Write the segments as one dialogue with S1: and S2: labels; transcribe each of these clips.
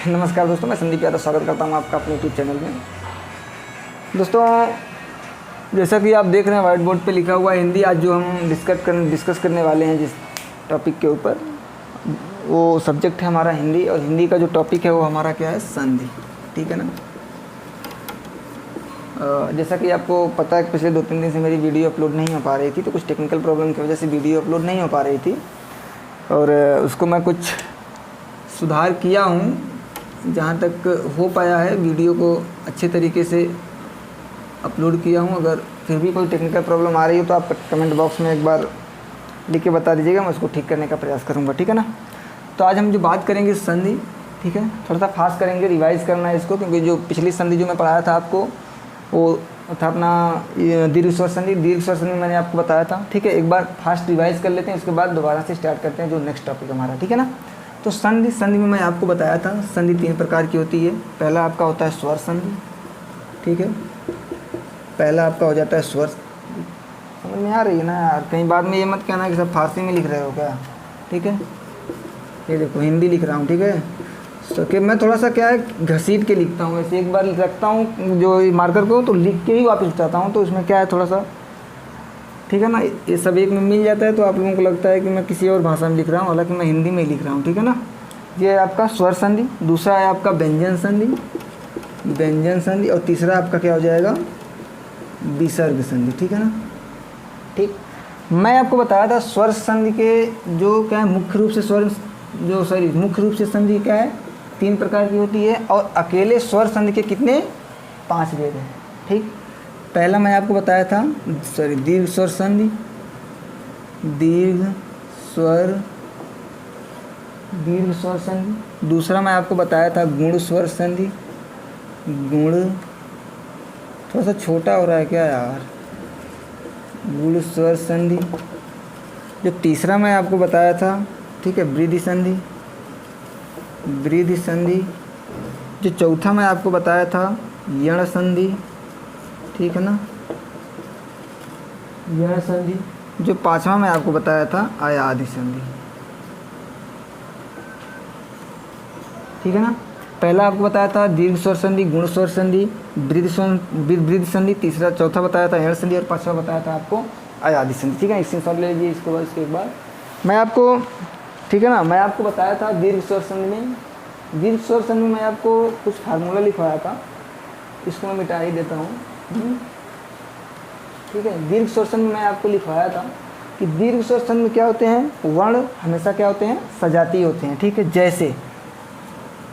S1: नमस्कार दोस्तों, मैं संदीप यादव स्वागत करता हूं आपका अपने यूट्यूब चैनल में। दोस्तों, जैसा कि आप देख रहे हैं व्हाइट बोर्ड पे लिखा हुआ है हिंदी। आज जो हम डिस्कस करने वाले हैं जिस टॉपिक के ऊपर, वो सब्जेक्ट है हमारा हिंदी, और हिंदी का जो टॉपिक है वो हमारा क्या है, संधि। ठीक है ना। जैसा कि आपको पता है, पिछले 2-3 दिन से मेरी वीडियो अपलोड नहीं हो पा रही थी, तो कुछ टेक्निकल प्रॉब्लम की वजह से वीडियो अपलोड नहीं हो पा रही थी, और उसको मैं कुछ सुधार किया हूँ। जहाँ तक हो पाया है वीडियो को अच्छे तरीके से अपलोड किया हूँ। अगर फिर भी कोई टेक्निकल प्रॉब्लम आ रही हो तो आप कमेंट बॉक्स में एक बार लिख के बता दीजिएगा, मैं उसको ठीक करने का प्रयास करूँगा। ठीक है ना। तो आज हम जो बात करेंगे संधि, ठीक है, थोड़ा सा फास्ट करेंगे, रिवाइज़ करना है इसको, क्योंकि जो पिछली संधि जो मैं पढ़ाया था आपको वो था अपना दीर्घ स्वर संधि। दीर्घ स्वर संधि मैंने आपको बताया था। ठीक है, एक बार फास्ट रिवाइज़ कर लेते हैं, उसके बाद दोबारा से स्टार्ट करते हैं जो नेक्स्ट टॉपिक हमारा। ठीक है ना। तो संधि में मैं आपको बताया था, संधि 3 प्रकार की होती है। पहला आपका होता है स्वर संधि। ठीक है, पहला आपका हो जाता है स्वर। समझ में आ रही है ना यार, कहीं बाद में ये मत कहना कि सब फारसी में लिख रहे हो क्या। ठीक है, ये देखो हिंदी लिख रहा हूँ। ठीक है, तो कि मैं थोड़ा सा क्या है घसीट के लिखता हूँ, ऐसे एक बार रखता हूँ जो मार्कर को, तो लिख के ही वापस जाता हूँ, तो इसमें क्या है थोड़ा सा, ठीक है ना, ये सब एक में मिल जाता है, तो आप लोगों को लगता है कि मैं किसी और भाषा में लिख रहा हूँ, हालांकि मैं हिंदी में ही लिख रहा हूँ। ठीक है ना। ये है आपका स्वर संधि। दूसरा है आपका व्यंजन संधि, और तीसरा आपका क्या हो जाएगा, विसर्ग संधि। ठीक है ना। ठीक, मैं आपको बताया था स्वर संधि के जो क्या है मुख्य रूप से संधि क्या है, 3 प्रकार की होती है, और अकेले स्वर संधि के कितने, 5 भेद हैं। ठीक, पहला मैं आपको बताया था दीर्घ स्वर संधि, दीर्घ स्वर संधि। दूसरा मैं आपको बताया था गुण स्वर संधि, थोड़ा सा छोटा हो रहा है क्या यार, गुण स्वर संधि। जो तीसरा मैं आपको बताया था, ठीक है, वृद्धि संधि। जो चौथा मैं आपको बताया था यण संधि। ठीक है ना, यण संधि। जो 5वां मैं आपको बताया था आयाधि संधि। ठीक है ना। पहला आपको बताया था दीर्घ स्वर संधि, गुण स्वर संधि, वृद्धि संधि। चौथा बताया था यण संधि, और 5वां बताया था आपको आयाधि संधि। ठीक है, स्क्रीनशॉट ले लीजिए इसको बस एक बार। मैं आपको, ठीक है ना, मैं आपको बताया था दीर्घ स्वर संधि में मैं आपको कुछ फार्मूला लिखवाया था, इसको मैं मिटा ही देता हूँ। ठीक है, दीर्घ स्वर संधि में मैं आपको लिखवाया था कि दीर्घ स्वर संधि में क्या होते हैं, वर्ण हमेशा क्या होते हैं, सजातीय होते हैं। ठीक है, जैसे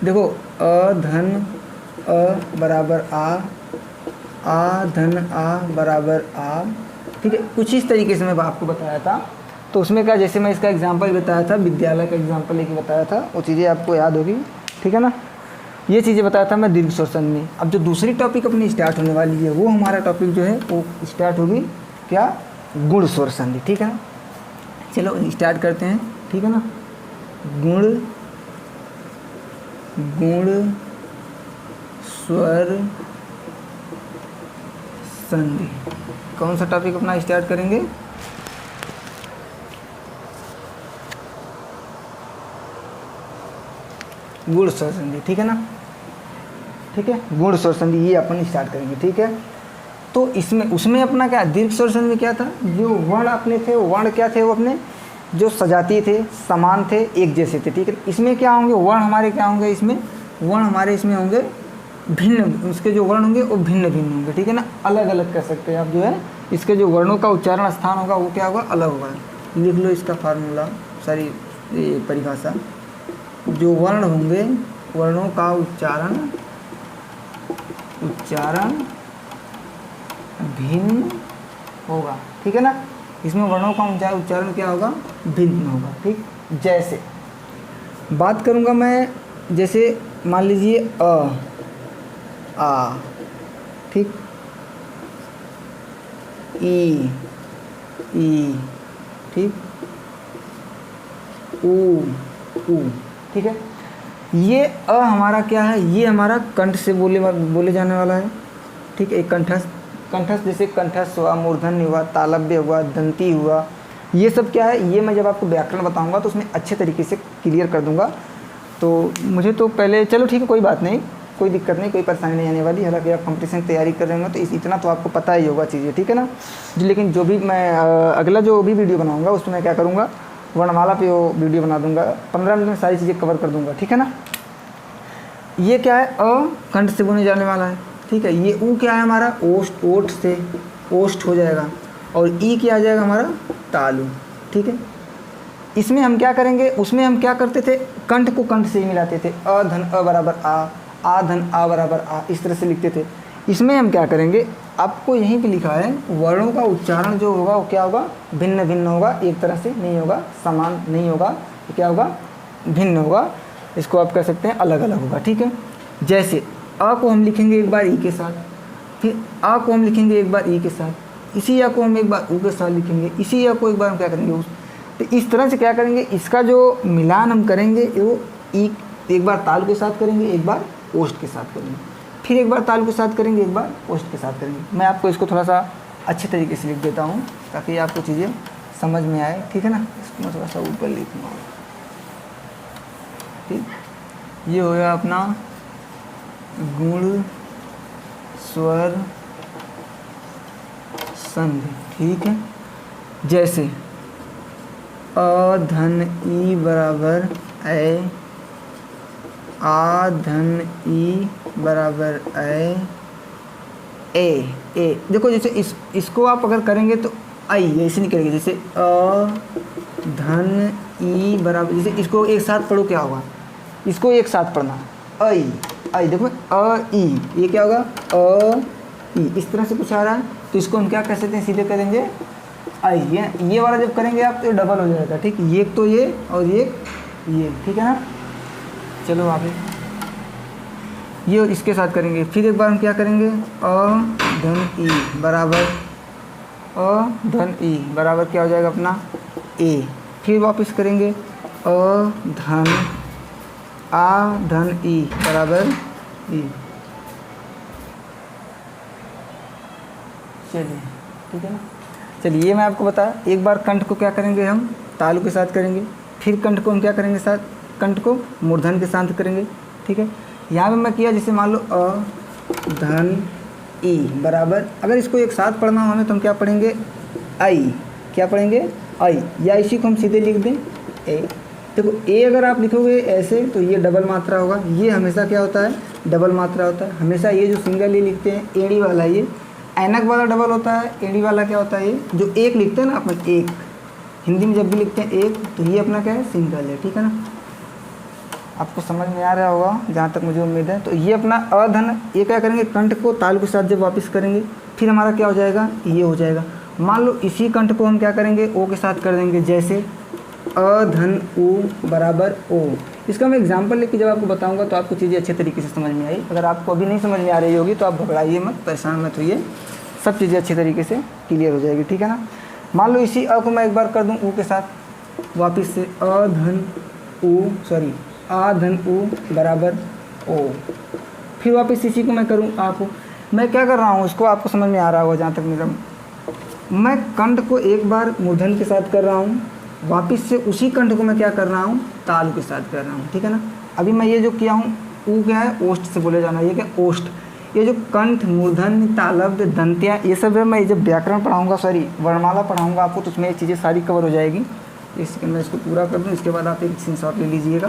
S1: देखो अ धन अ बराबर आ धन आ बराबर आ। ठीक है, कुछ इस तरीके से मैं आपको बताया था। तो उसमें क्या, जैसे मैं इसका एग्जांपल बताया था, विद्यालय का एग्जांपल लेके बताया था, वो चीज़ें आपको याद होगी। ठीक है ना, ये चीज़ें बताया था मैं दीर्घ स्वर संधि में। अब जो दूसरी टॉपिक अपनी स्टार्ट होने वाली है, वो हमारा टॉपिक जो है वो स्टार्ट होगी क्या, गुण स्वर संधि। ठीक है ना, चलो स्टार्ट करते हैं। ठीक है ना, गुण स्वर संधि। कौन सा टॉपिक अपना स्टार्ट करेंगे, गुण स्वर संधि। ठीक है ना। ठीक है, गुण स्वर संधि ये अपन स्टार्ट करेंगे। ठीक है, तो उसमें अपना क्या, दीर्घ स्वर संधि में क्या था, जो वर्ण अपने थे, वर्ण क्या थे, वो अपने जो सजातीय थे, समान थे, एक जैसे थे। ठीक है, इसमें क्या होंगे, वर्ण हमारे क्या होंगे, इसमें वर्ण हमारे इसमें होंगे भिन्न, उसके जो वर्ण होंगे वो भिन्न होंगे। ठीक है ना, अलग अलग कर सकते हैं आप, जो है इसके जो वर्णों का उच्चारण स्थान होगा वो क्या होगा, अलग होगा। लिख लो इसका फार्मूला, सारी परिभाषा। जो वर्ण होंगे, वर्णों का उच्चारण भिन्न होगा। ठीक है ना, इसमें वर्णों का उच्चारण क्या होगा, भिन्न होगा। ठीक, जैसे बात करूँगा मैं, जैसे मान लीजिए आ, ठीक, ई, ठीक, ऊ। ठीक है, ये अ हमारा क्या है, ये हमारा कंठ से बोले जाने वाला है। ठीक है, एक कंठस्थ जैसे कंठस्थ हुआ, मूर्धन्य हुआ, तालव्य हुआ, दंती हुआ, ये सब क्या है, ये मैं जब आपको व्याकरण बताऊंगा तो उसमें अच्छे तरीके से क्लियर कर दूंगा। तो मुझे तो पहले, चलो ठीक है कोई बात नहीं, कोई दिक्कत नहीं, कोई परेशानी नहीं आने वाली। हालांकि आप कंपटीशन की तैयारी कर रहे हो तो इतना तो आपको पता ही होगा चीज़ें, ठीक है ना जी। लेकिन जो भी मैं अगला जो भी वीडियो बनाऊंगा उसमें मैं क्या करूँगा, वर्णमाला पे वो वीडियो बना दूंगा, 15 मिनट में सारी चीज़ें कवर कर दूंगा, ठीक है ना। ये क्या है, अ कंठ से बोलने जाने वाला है, ठीक है। ये ऊ क्या है हमारा, ओष्ठ, ओठ से ओष्ठ हो जाएगा। और ई क्या आ जाएगा हमारा, तालु, ठीक है। इसमें हम क्या करेंगे, उसमें हम क्या करते थे, कंठ को कंठ से ही मिलाते थे, अ धन अ बराबर आ धन आ बराबर आ, इस तरह से लिखते थे। इसमें हम क्या करेंगे, आपको यहीं पे लिखा है वर्णों का उच्चारण जो होगा वो क्या होगा, भिन्न भिन्न होगा, एक तरह से नहीं होगा, समान नहीं होगा, क्या होगा, भिन्न होगा। इसको आप कह सकते हैं अलग अलग होगा, ठीक है। जैसे अ को हम लिखेंगे एक बार ई के साथ, फिर आ को हम लिखेंगे एक बार ई के साथ, इसी या को हम एक बार ऊ के साथ लिखेंगे, इसी या को एक बार हम क्या करेंगे उस। तो इस तरह से क्या करेंगे, इसका जो मिलान हम करेंगे वो ई एक बार तालु के साथ करेंगे, एक बार ओष्ठ के साथ करेंगे, फिर एक बार तालु के साथ करेंगे, एक बार ओष्ठ के साथ करेंगे। मैं आपको इसको थोड़ा सा अच्छे तरीके से लिख देता हूँ ताकि आपको चीज़ें समझ में आए, ठीक है ना। इसको मैं थोड़ा सा ऊपर लिखूँगा, ठीक। ये हो गया अपना गुण स्वर संधि, ठीक है। जैसे अ धन ई बराबर ए, आ धन ई बराबर ए। देखो जैसे इसको आप अगर करेंगे तो आई ऐसे नहीं करेंगे, जैसे अ धन ई बराबर, जैसे इसको एक साथ पढ़ो क्या होगा, इसको एक साथ पढ़ना, आई देखो अ ई, ये क्या होगा, अ ई, इस तरह से कुछ आ रहा है तो इसको हम क्या कह सकते हैं, सीधे करेंगे आई। ये वाला जब करेंगे आप तो डबल हो जाएगा, ठीक। ये तो ये और ये, ठीक है ना। चलो आगे ये इसके साथ करेंगे, फिर एक बार हम क्या करेंगे, अ धन ई बराबर, अ धन ई बराबर क्या हो जाएगा अपना ए, फिर वापस करेंगे अ धन आ धन ई बराबर ई। चलिए ठीक है ना। चलिए ये मैं आपको बताया, एक बार कंठ को क्या करेंगे हम तालु के साथ करेंगे, फिर कंठ को हम क्या करेंगे साथ, कंठ को मूर्धन के साथ करेंगे, ठीक है। यहाँ पे मैं किया जैसे मान लो अ धन ई बराबर, अगर इसको एक साथ पढ़ना हो हमें तो हम क्या पढ़ेंगे, आई, क्या पढ़ेंगे आई, या इसी को हम सीधे लिख दें ए। देखो ए अगर आप लिखोगे ऐसे तो ये डबल मात्रा होगा, ये हमेशा क्या होता है, डबल मात्रा होता है हमेशा। ये जो सिंगल ये लिखते हैं एड़ी वाला, ये ऐनक वाला डबल होता है, एड़ी वाला क्या होता है, ये जो एक लिखते हैं ना अपन, एक हिंदी में जब भी लिखते हैं एक, तो ये अपना क्या है, सिंगल है, ठीक है ना। आपको समझ में आ रहा होगा जहाँ तक मुझे उम्मीद है। तो ये अपना अधन, ये क्या करेंगे, कंठ को तालु के साथ जब वापस करेंगे फिर हमारा क्या हो जाएगा, ये हो जाएगा। मान लो इसी कंठ को हम क्या करेंगे, ओ के साथ कर देंगे, जैसे अधन उ बराबर ओ। इसका मैं एग्जांपल लेके जब आपको बताऊंगा तो आपको चीज़ें अच्छे तरीके से समझ में आई। अगर आपको अभी नहीं समझ में आ रही होगी तो आप घबराइए मत, परेशान मत होइए, सब चीज़ें अच्छे तरीके से क्लियर हो जाएगी, ठीक है ना। मान लो इसी अ को मैं एक बार कर दूँ ऊ के साथ, वापस से अधन ऊ, सॉरी आ धन ऊ बराबर ओ, फिर वापस इसी को मैं करूँ आ को। मैं क्या कर रहा हूँ उसको आपको समझ में आ रहा होगा जहाँ तक मेरा, मैं कंठ को एक बार मूर्धन के साथ कर रहा हूँ, वापस से उसी कंठ को मैं क्या कर रहा हूँ, तालु के साथ कर रहा हूँ, ठीक है ना। अभी मैं ये जो किया हूँ ऊ क्या है, ओष्ठ से बोले जाना, ये क्या ओष्ठ। ये जो कंठ मूर्धन तालव्य दंत्या ये सब है, मैं जब व्याकरण पढ़ाऊँगा, सॉरी वर्णमाला पढ़ाऊँगा आपको, तो उसमें ये चीज़ें सारी कवर हो जाएगी। इसके मैं इसको पूरा कर दूँ, इसके बाद आप एक स्क्रीनशॉट ले लीजिएगा,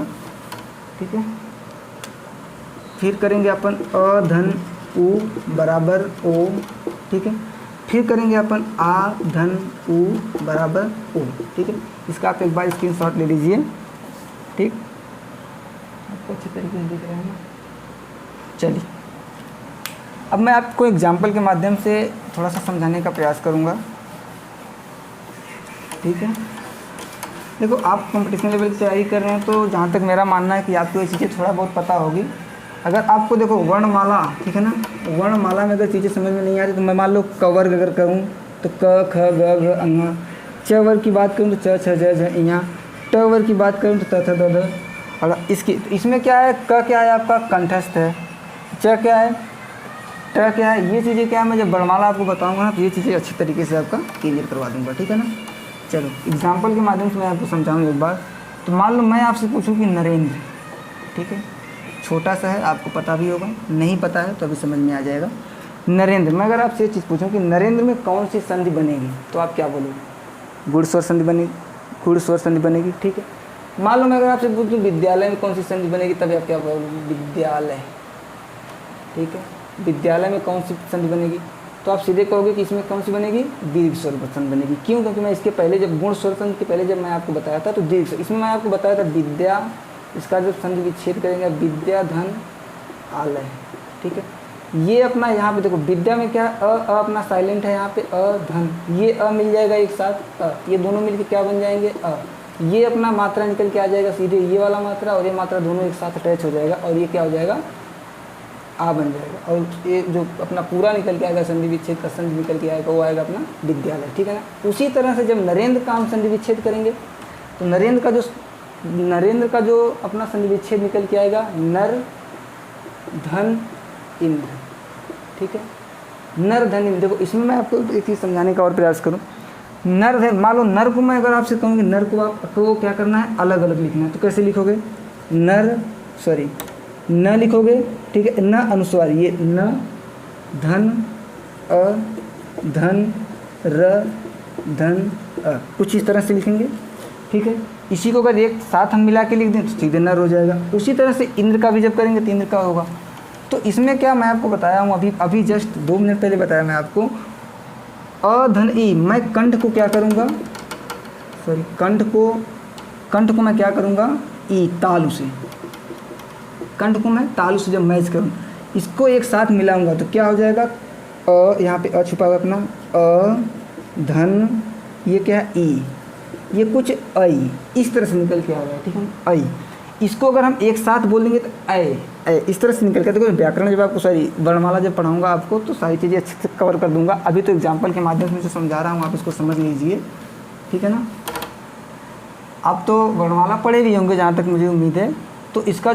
S1: ठीक है। फिर करेंगे अपन अधन ऊ बराबर ओ, ठीक है। फिर करेंगे अपन आ धन ऊ बराबर ओ, ठीक है। इसका आप एक बार स्क्रीनशॉट ले लीजिए, ठीक, आपको अच्छे तरीके से दिख रहे हैं। चलिए अब मैं आपको एग्जाम्पल के माध्यम से थोड़ा सा समझाने का प्रयास करूँगा, ठीक है। देखो आप कंपटीशन लेवल की तैयारी कर रहे हैं तो जहाँ तक मेरा मानना है कि आपको ये चीज़ें थोड़ा बहुत पता होगी। अगर आपको देखो वर्णमाला, ठीक है ना, वर्णमाला में अगर चीज़ें समझ में नहीं आ रही तो मैं मान लो क वर्ग अगर करूँ तो क ख ग घ अंग, च वर्ग की बात करूँ तो च छ ज झ इया, ट वर्ग की बात करूँ तो त थ द ध। और इसमें क्या है, क क्या है आपका कंठस्थ है, च क्या है, ट क्या है, ये चीज़ें क्या है, मैं जब वर्णमाला आपको बताऊँगा ना तो ये चीज़ें अच्छी तरीके से आपका क्लियर करवा दूँगा, ठीक है ना। चलो एग्जाम्पल के माध्यम से मैं आपको समझाऊँगा एक बार। तो मान लो मैं आपसे पूछूँ कि नरेंद्र, ठीक है, छोटा सा है, आपको पता भी होगा, नहीं पता है तो अभी समझ में आ जाएगा। नरेंद्र, मैं अगर आपसे ये चीज़ पूछूं कि नरेंद्र में कौन सी संधि बनेगी, तो आप क्या बोलोगे? गुण स्वर संधि बनेगी, गुण स्वर संधि बनेगी, ठीक है। मान लो मैं अगर आपसे पूछूं विद्यालय में कौन सी संधि बनेगी, तभी आप क्या बोलोगे? विद्यालय, ठीक है। विद्यालय में कौन सी संधि बनेगी, तो आप सीधे कहोगे कि इसमें कौन सी बनेगी? दीर्घ स्वर संधि बनेगी। क्यों? क्योंकि मैं इसके पहले जब गुण स्वर संधि के पहले जब मैं आपको बताया था तो दीर्घ, इसमें मैं आपको बताया था विद्या, इसका जब संधि विच्छेद करेंगे विद्या धन आलय, ठीक है। ये अपना यहाँ पे देखो विद्या में क्या अ अपना साइलेंट है, यहाँ पे अ धन, ये अ मिल जाएगा एक साथ अ, ये दोनों मिलके क्या बन जाएंगे? अ। ये अपना मात्रा निकल के आ जाएगा सीधे, ये वाला मात्रा और ये मात्रा दोनों एक साथ अटैच हो जाएगा और ये क्या हो जाएगा? आ बन जाएगा। और ये जो अपना पूरा निकल के आएगा संधि विच्छेद का संधि निकल के आएगा वो आएगा अपना विद्यालय, ठीक है ना। उसी तरह से जब नरेंद्र का हम संधि विच्छेद करेंगे तो नरेंद्र का जो अपना संधि विच्छेद निकल के आएगा नर धन इंद्र, ठीक है। नर धन इंद्र, देखो इसमें मैं आपको एक चीज़ समझाने का और प्रयास करूँ। नर है, मान लो नर को मैं अगर आपसे कहूँगी नर को आपको क्या करना है? अलग अलग लिखना है, तो कैसे लिखोगे? न लिखोगे, ठीक है, न अनुस्वार, ये न धन अ धन र धन अ, कुछ इस तरह से लिखेंगे, ठीक है। इसी को अगर एक साथ हम मिला के लिख दें तो सीधे नर हो जाएगा। उसी तरह से इंद्र का भी जब करेंगे तो इंद्र का होगा। तो इसमें क्या मैं आपको बताया हूँ, अभी जस्ट 2 मिनट पहले बताया मैं आपको, अ धन ई, मैं कंठ को क्या करूँगा? कंठ को मैं क्या करूँगा? ई, तालु से, कंठ को मैं तालु से जब मैच करूँ, इसको एक साथ मिलाऊंगा तो क्या हो जाएगा? अ, यहाँ पे अ छुपा हुआ अपना अ धन, ये क्या है? ई, ये कुछ आई इस तरह से निकल के आ रहा है, ठीक है, आई। इसको अगर हम एक साथ बोलेंगे तो ऐ इस तरह से निकल के, देखो व्याकरण जब आपको वर्णमाला जब पढ़ाऊंगा आपको तो सारी चीज़ें अच्छे से कवर कर दूंगा। अभी तो एग्जाम्पल के माध्यम से समझा रहा हूँ, आप इसको समझ लीजिए, ठीक है ना। आप तो वर्णमाला पढ़े भी होंगे जहाँ तक मुझे उम्मीद है। तो इसका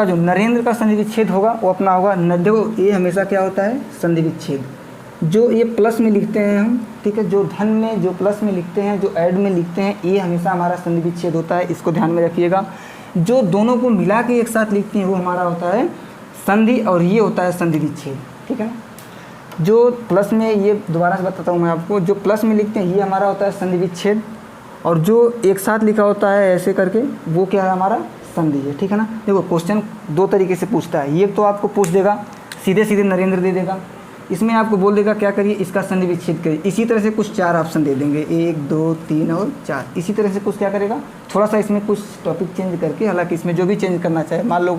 S1: जो नरेंद्र का संधि विच्छेद होगा वो अपना होगा देखो ये हमेशा क्या होता है? संधि विच्छेद। जो ये प्लस में लिखते हैं हम, ठीक है, जो धन में जो प्लस में लिखते हैं, जो ऐड में लिखते हैं, ये हमेशा हमारा संधि विच्छेद होता है, इसको ध्यान में रखिएगा। जो दोनों को मिला के एक साथ लिखते हैं वो हमारा होता है संधि, और ये होता है संधि विच्छेद, ठीक है ना। जो प्लस में, ये दोबारा से बताता हूँ मैं आपको, जो प्लस में लिखते हैं ये हमारा होता है संधि विच्छेद, और जो एक साथ लिखा होता है ऐसे करके वो क्या है? हमारा संधि है, ठीक है ना। देखो क्वेश्चन 2 तरीके से पूछता है। ये तो आपको पूछ देगा सीधे नरेंद्र दे देगा, इसमें आपको बोल देगा क्या करिए? इसका संधि विच्छेद करिए। इसी तरह से कुछ 4 ऑप्शन दे देंगे, 1 2 3 और 4। इसी तरह से कुछ क्या करेगा? थोड़ा सा इसमें कुछ टॉपिक चेंज करके, हालांकि इसमें जो भी चेंज करना चाहे, मान लो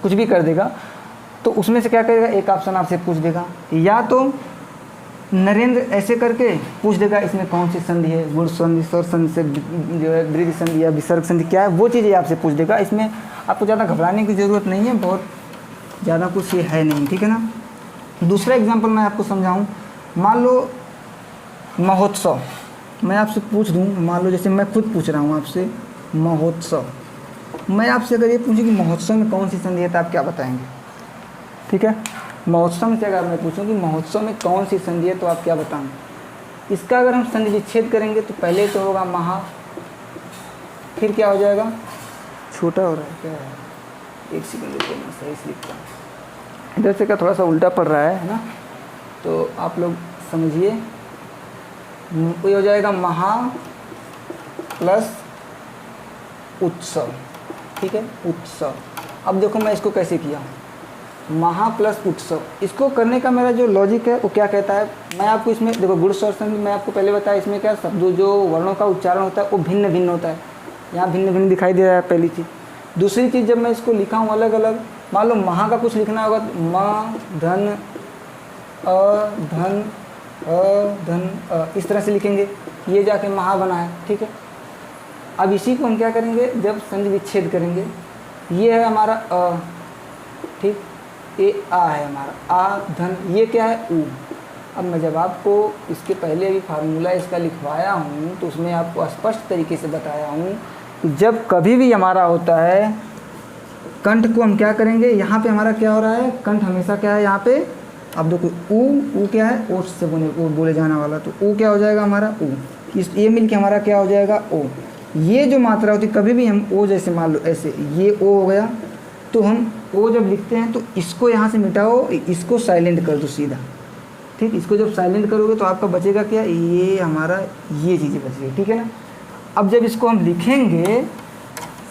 S1: कुछ भी कर देगा, तो उसमें से क्या करेगा? एक ऑप्शन आपसे पूछ देगा, या तो नरेंद्र ऐसे करके पूछ देगा इसमें कौन सी संधि है, गुण संधि, स्वर संधि से जो है वृद्धि संधि या विसर्ग संधि क्या है, वो चीज़ें आपसे पूछ देगा। इसमें आपको ज़्यादा घबराने की ज़रूरत नहीं है, बहुत ज़्यादा कुछ ये है नहीं, ठीक है ना। दूसरा एग्जाम्पल मैं आपको समझाऊं। मान लो महोत्सव, मैं आपसे पूछ दूं, मान लो जैसे मैं खुद पूछ रहा हूं आपसे महोत्सव, मैं आपसे अगर ये पूछूं कि महोत्सव में कौन सी संधि है तो आप क्या बताएंगे? ठीक है, महोत्सव में अगर मैं पूछूं कि महोत्सव में कौन सी संधि है तो आप क्या बताएंगे? इसका अगर हम संधि विच्छेद करेंगे तो पहले तो होगा महा, फिर क्या हो जाएगा? छोटा हो रहा है क्या? एक सेकंड रुको, मैं सही से लिखता हूँ, इधर से क्या थोड़ा सा उल्टा पड़ रहा है ना, तो आप लोग समझिए। ये हो जाएगा महा प्लस उत्सव, ठीक है, उत्सव। अब देखो मैं इसको कैसे किया, महा प्लस उत्सव। इसको करने का मेरा जो लॉजिक है वो क्या कहता है, मैं आपको इसमें देखो गुण स्वर संधि मैं आपको पहले बताया, इसमें क्या शब्दों जो वर्णों का उच्चारण होता है वो भिन्न भिन्न होता है, यहाँ भिन्न भिन्न दिखाई दे रहा है, पहली चीज़। दूसरी चीज़, जब मैं इसको लिखा हूँ अलग अलग, मान लो महा का कुछ लिखना होगा तो म धन अ इस तरह से लिखेंगे, ये जाके महा बना है, ठीक है। अब इसी को हम क्या करेंगे, जब संधि विच्छेद करेंगे, ये है हमारा अ, ठीक, ये आ है हमारा आ धन, ये क्या है ऊ। अब मैं जब आपको इसके पहले अभी फार्मूला इसका लिखवाया हूँ तो उसमें आपको स्पष्ट तरीके से बताया हूँ कि जब कभी भी हमारा होता है कंठ को हम क्या करेंगे, यहाँ पे हमारा क्या हो रहा है, कंठ हमेशा क्या है यहाँ पे, अब देखो ऊ क्या है, ओठ से बोले जाने वाला, तो ऊ क्या हो जाएगा हमारा ऊ, इस ये मिल के हमारा क्या हो जाएगा ओ। ये जो मात्रा होती है कभी भी हम ओ, जैसे मान लो ऐसे ये ओ हो गया, तो हम ओ जब लिखते हैं तो इसको यहाँ से मिटाओ, इसको साइलेंट कर दो सीधा, ठीक। इसको जब साइलेंट करोगे तो आपका बचेगा क्या, ये हमारा ये चीज़ें बचेगी, ठीक है ना। अब जब इसको हम लिखेंगे,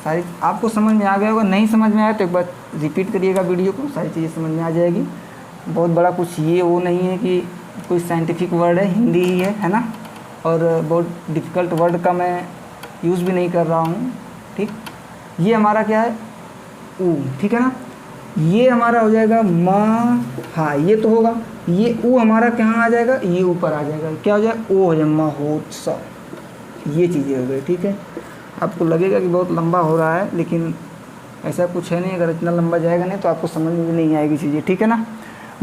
S1: सारी आपको समझ में आ गया होगा, नहीं समझ में आया तो एक बार रिपीट करिएगा वीडियो को, सारी चीज़ें समझ में आ जाएगी। बहुत बड़ा कुछ ये वो नहीं है कि कोई साइंटिफिक वर्ड है, हिंदी ही है ना, और बहुत डिफ़िकल्ट वर्ड का मैं यूज़ भी नहीं कर रहा हूँ, ठीक। ये हमारा क्या है, ऊ, ठीक है ना। ये हमारा हो जाएगा म, हाँ ये तो होगा। ये ऊ हमारा कहाँ आ जाएगा, ये ऊपर आ जाएगा, क्या हो जाएगा, ओ हो जाएगा, महोत्सव। ये चीज़ें हो गई, ठीक है। आपको लगेगा कि बहुत लंबा हो रहा है, लेकिन ऐसा कुछ है नहीं। अगर इतना लंबा जाएगा नहीं तो आपको समझ में भी नहीं आएगी चीज़ें, ठीक है ना।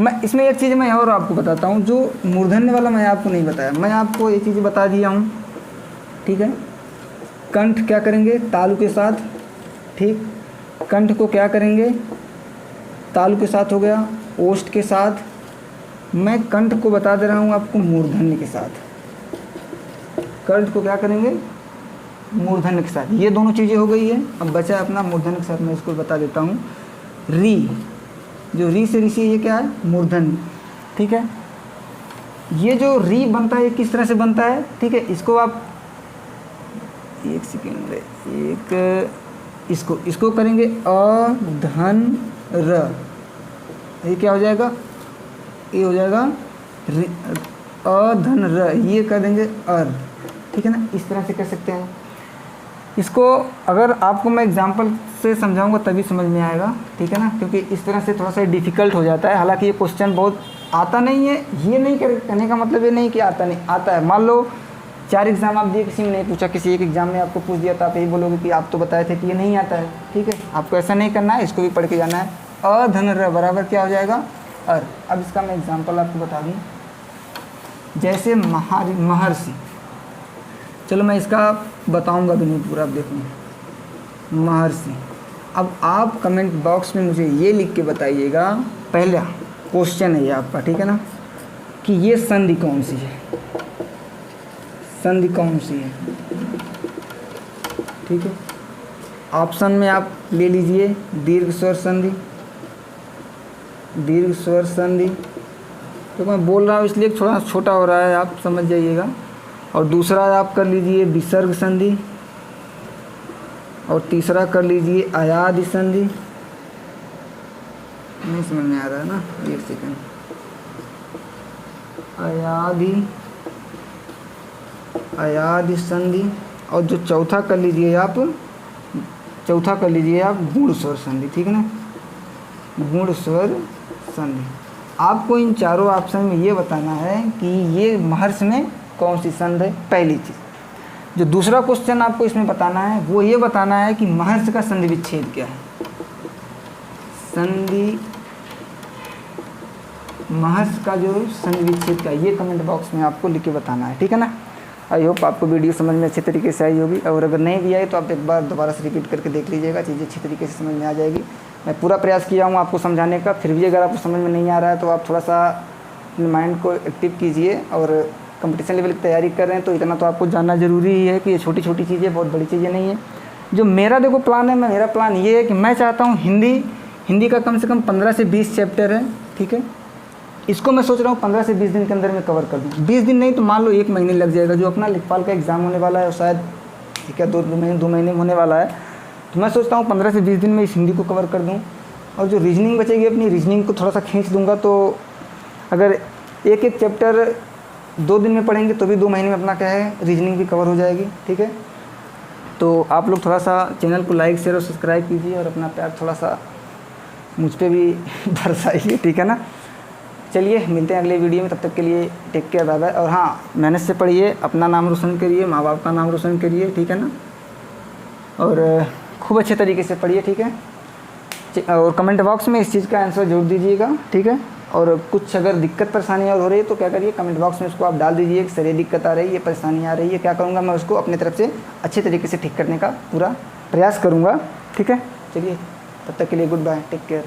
S1: मैं इसमें एक चीज़ मैं और आपको बताता हूँ, जो मूर्धन्य वाला मैं आपको नहीं बताया, मैं आपको ये चीज़ बता दिया हूँ, ठीक है। कंठ क्या करेंगे, तालु के साथ, ठीक। कंठ को क्या करेंगे, तालु के साथ हो गया, ओष्ठ के साथ। मैं कंठ को बता दे रहा हूँ आपको मूर्धन्य के साथ। कंठ को क्या करेंगे, मूर्धन्य के साथ। ये दोनों चीज़ें हो गई है। अब बचा है अपना मूर्धन्य के साथ, मैं इसको बता देता हूँ। री, जो री से ऋषि, ये क्या है, मूर्धन्य, ठीक है। ये जो री बनता है ये किस तरह से बनता है, ठीक है। इसको आप एक सेकेंड, एक इसको करेंगे अ धन र, ये क्या हो जाएगा, ये हो जाएगा अ धन र, ये कर देंगे अर, ठीक है ना। इस तरह से कर सकते हैं इसको। अगर आपको मैं एग्जांपल से समझाऊंगा तभी समझ में आएगा, ठीक है ना, क्योंकि इस तरह से थोड़ा सा डिफ़िकल्ट हो जाता है। हालांकि ये क्वेश्चन बहुत आता नहीं है, ये नहीं कहने का मतलब ये नहीं कि आता नहीं, आता है। मान लो 4 एग्ज़ाम आप दिए, किसी में नहीं पूछा, किसी एक एग्ज़ाम में आपको पूछ दिया तो आप यही बोलोगे कि आप तो बताए थे कि ये नहीं आता है, ठीक है। आपको ऐसा नहीं करना है, इसको भी पढ़ के जाना है। अ धन र बराबर क्या हो जाएगा, अर। अब इसका मैं एग्जाम्पल आपको बता दूँ, जैसे महर्षि, चलो मैं इसका बताऊंगा भी नहीं पूरा, आप देखो महर्षि। अब आप कमेंट बॉक्स में मुझे ये लिख के बताइएगा, पहला क्वेश्चन है ये आपका, ठीक है ना, कि ये संधि कौन सी है, संधि कौन सी है, ठीक है। ऑप्शन में आप ले लीजिए दीर्घ स्वर संधि, दीर्घ स्वर संधि, तो मैं बोल रहा हूँ इसलिए थोड़ा छोटा हो रहा है, आप समझ जाइएगा। और दूसरा आप कर लीजिए विसर्ग संधि, और तीसरा कर लीजिए अयादि संधि। नहीं समझ में आ रहा है ना, एक सेकंड, अयादि संधि। और जो चौथा कर लीजिए आप, गुण स्वर संधि, ठीक है ना, गुण स्वर संधि। आपको इन चारों ऑप्शन में ये बताना है कि ये महर्षि में कौन सी संधि है, पहली चीज़। जो दूसरा क्वेश्चन आपको इसमें बताना है वो ये बताना है कि महर्षि का संधि विच्छेद क्या है, संधि महर्षि का जो संधि विच्छेद क्या है, ये कमेंट बॉक्स में आपको लिख के बताना है, ठीक है ना। आई होप आपको वीडियो समझ में अच्छे तरीके से आई होगी, और अगर नहीं भी आई तो आप एक बार दोबारा से रिपीट करके देख लीजिएगा, चीज़ें अच्छी तरीके से समझ में आ जाएगी। मैं पूरा प्रयास किया हूँ आपको समझाने का, फिर भी अगर आपको समझ में नहीं आ रहा है तो आप थोड़ा सा अपने माइंड को एक्टिव कीजिए। और कंपटीशन लेवल की तैयारी कर रहे हैं तो इतना तो आपको जानना ज़रूरी ही है कि ये छोटी छोटी चीज़ें बहुत बड़ी चीज़ें नहीं है। जो मेरा देखो प्लान है, मेरा प्लान ये है कि मैं चाहता हूँ हिंदी का कम से कम 15 से 20 चैप्टर है, ठीक है। इसको मैं सोच रहा हूँ 15 से 20 दिन के अंदर मैं कवर कर दूँ। 20 दिन नहीं तो मान लो 1 महीने लग जाएगा। जो अपना लेखपाल का एग्ज़ाम होने वाला है और शायद ठीक है 2 महीने में होने वाला है, तो मैं सोचता हूँ 15 से 20 दिन में इस हिंदी को कवर कर दूँ। और जो रीजनिंग बचेगी अपनी रीजनिंग को थोड़ा सा खींच दूँगा। तो अगर एक चैप्टर 2 दिन में पढ़ेंगे तो भी 2 महीने में अपना क्या है रीजनिंग भी कवर हो जाएगी, ठीक है। तो आप लोग थोड़ा सा चैनल को लाइक शेयर और सब्सक्राइब कीजिए और अपना प्यार थोड़ा सा मुझ पे भी बरसाइए, ठीक है ना। चलिए मिलते हैं अगले वीडियो में, तब तक के लिए टेक केयर, बाय बाय। और हाँ, मेहनत से पढ़िए, अपना नाम रोशन करिए, माँ बाप का नाम रोशन करिए, ठीक है ना। और खूब अच्छे तरीके से पढ़िए, ठीक है। और कमेंट बॉक्स में इस चीज़ का आंसर जरूर दीजिएगा, ठीक है। और कुछ अगर दिक्कत परेशानी और हो रही है तो क्या करिए, कमेंट बॉक्स में उसको आप डाल दीजिए कि सर ये दिक्कत आ रही है, ये परेशानी आ रही है। क्या करूँगा मैं उसको अपने तरफ से अच्छे तरीके से ठीक करने का पूरा प्रयास करूँगा, ठीक है। चलिए तब तक के लिए गुड बाय, टेक केयर।